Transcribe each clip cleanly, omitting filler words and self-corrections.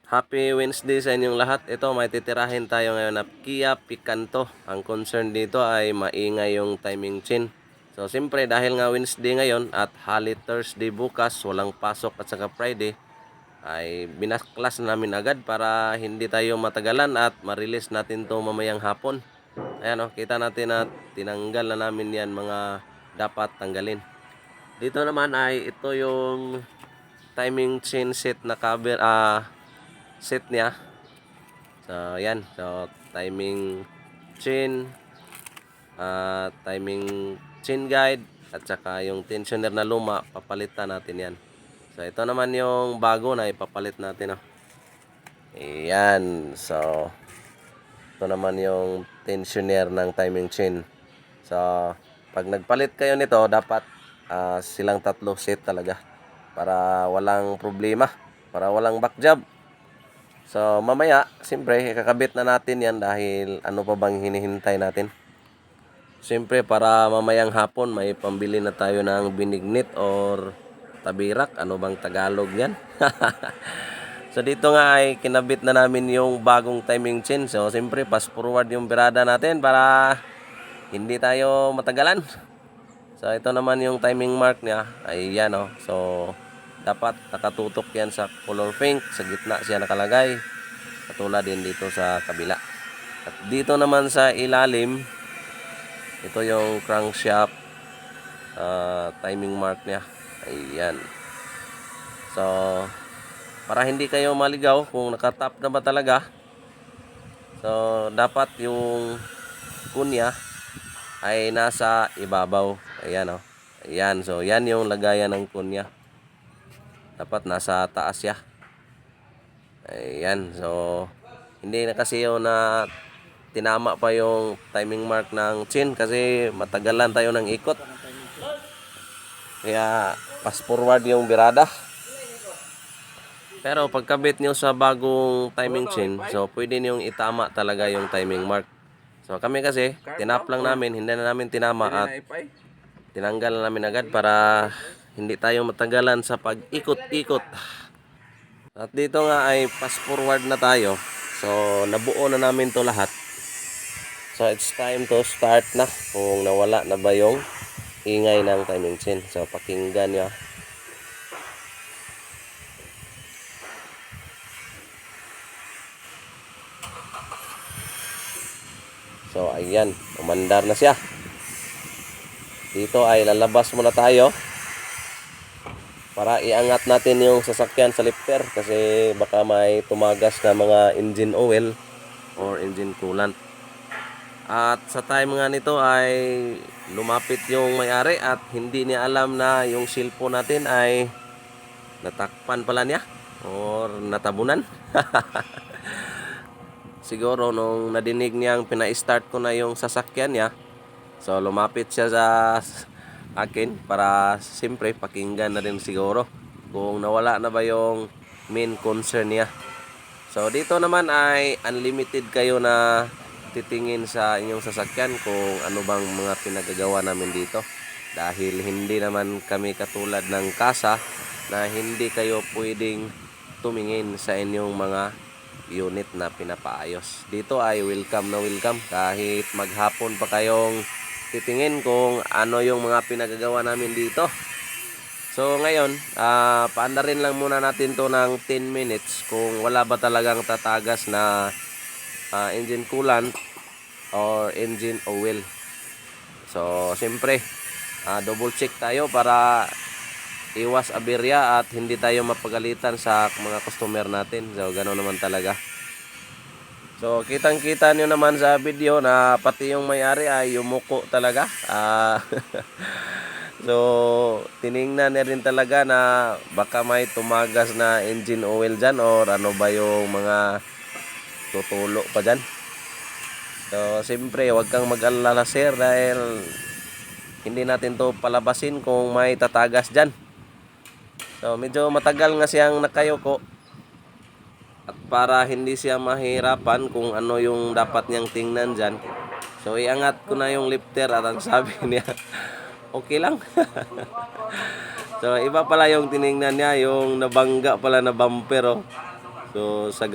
Happy Wednesday sa inyong lahat. Ito, may titirahin tayo ngayon na Kia Picanto. Ang concern dito ay maingay yung timing chain. So, siyempre, dahil nga Wednesday ngayon at Holy Thursday bukas, walang pasok at saka Friday, ay binaklas namin agad para hindi tayo matagalan at ma-release natin to mamayang hapon. Ayan o, kita natin na tinanggal na namin yan mga dapat tanggalin. Dito naman ay ito yung timing chain set na cover, set niya. So, yan. So, timing chain, timing chain guide, at saka yung tensioner na luma, papalitan natin yan. So, ito naman yung bago na ipapalit natin. Oh. Ayan. So, ito naman yung tensioner ng timing chain. So, pag nagpalit kayo nito, dapat silang tatlo set talaga. Para walang problema. Para walang back job. So, mamaya, siyempre, kakabit na natin yan dahil ano pa bang hinihintay natin. Siyempre, para mamayang hapon, may pambili na tayo ng binignit or tabirak. Ano bang Tagalog yan? So, dito nga ay kinabit na namin yung bagong timing chain. So, siyempre, fast forward yung birada natin para hindi tayo matagalan. So, ito naman yung timing mark niya. Ayan, oh. So, dapat nakatutok yan sa color pink. Sa gitna siya nakalagay. Katulad din dito sa kabila. At dito naman sa ilalim, ito yung crankshaft timing mark niya. Ayan. So, para hindi kayo maligaw kung nakatap na ba talaga. So, dapat yung kunya ay nasa ibabaw. Ayan, oh. Ayan. So, yan yung lagayan ng kunya. Dapat nasa taas siya. Ayan. So, hindi na kasi yun na tinama pa yung timing mark ng chain kasi matagalan tayo ng ikot. Kaya, fast forward yung birada. Pero pagkabit nyo sa bagong timing chain, so pwede nyo itama talaga yung timing mark. So, kami kasi, tinap lang namin, hindi na namin tinama at tinanggal na namin agad para hindi tayo matagalan sa pag-ikot-ikot. At dito nga ay fast forward na tayo. So, nabuo na namin to lahat. So, it's time to start na kung nawala na ba yung ingay ng timing chain. So, pakinggan nyo. So, ayan. Umandar na siya. Dito ay lalabas muna tayo para iangat natin yung sasakyan sa lifter kasi baka may tumagas na mga engine oil or engine coolant. At sa time nga nito ay lumapit yung may-ari at hindi niya alam na yung cellphone natin ay natakpan pala niya or natabunan. Siguro nung nadinig niyang pina-start ko na yung sasakyan niya, so lumapit siya sa akin para siyempre pakinggan na rin siguro kung nawala na ba yung main concern niya. So dito naman ay unlimited kayo na titingin sa inyong sasakyan kung ano bang mga pinagagawa namin dito. Dahil hindi naman kami katulad ng kasa na hindi kayo pwedeng tumingin sa inyong mga unit na pinapaayos. Dito ay welcome na welcome kahit maghapon pa kayong titingin kung ano yung mga pinagagawa namin dito. So ngayon, paandarin lang muna natin to ng 10 minutes kung wala ba talagang tatagas na engine coolant or engine oil. So siyempre, double check tayo para iwas aberya at hindi tayo mapagalitan sa mga customer natin. So ganoon naman talaga. So kitang-kita nyo naman sa video na pati yung may-ari ay yumuko talaga. So tiningnan niya rin talaga na baka may tumagas na engine oil dyan or ano ba yung mga tutulo pa dyan. So siyempre huwag kang mag-alala sir dahil hindi natin to palabasin kung may tatagas dyan. So medyo matagal nga siyang nakayuko. At para hindi siya mahirapan kung ano yung dapat niyang tingnan dyan, so iangat ko na yung lifter at ang sabi niya, okay lang. So iba pala yung tiningnan niya, yung nabangga pala na bumper. Oh. So sa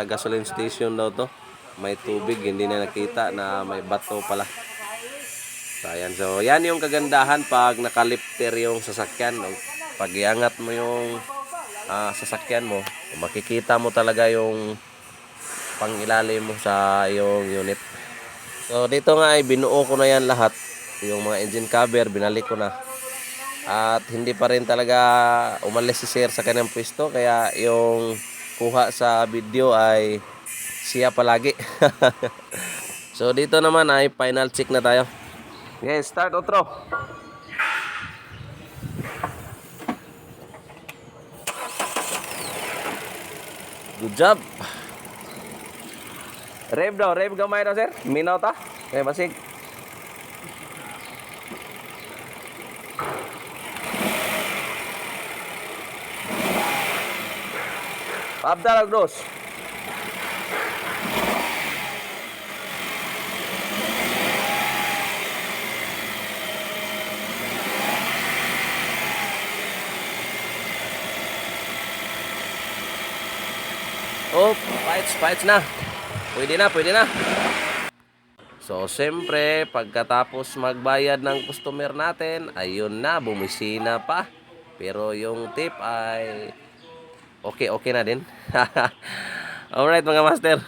gasoline station daw to, may tubig, hindi na nakita na may bato pala. So ayan, so yan yung kagandahan pag nakalifter yung sasakyan. Pag iangat mo yung sasakyan mo, makikita mo talaga yung pangilalim mo sa yung unit. So dito nga ay binuo ko na yan lahat. Yung mga engine cover, binalik ko na. At hindi pa rin talaga umalis si Sir sa kanyang pwesto. Kaya yung kuha sa video ay siya palagi. So dito naman ay final check na tayo. Okay, start outro. Good job. Rev daw, rev gamay daw sir. Minaw ta. Okay, basig. Abdal Agros. Oh, fights na. Pwede na, pwede na. So, siyempre, pagkatapos magbayad ng customer natin, ayun na, bumisina pa. Pero yung tip ay okay na din. Alright mga master.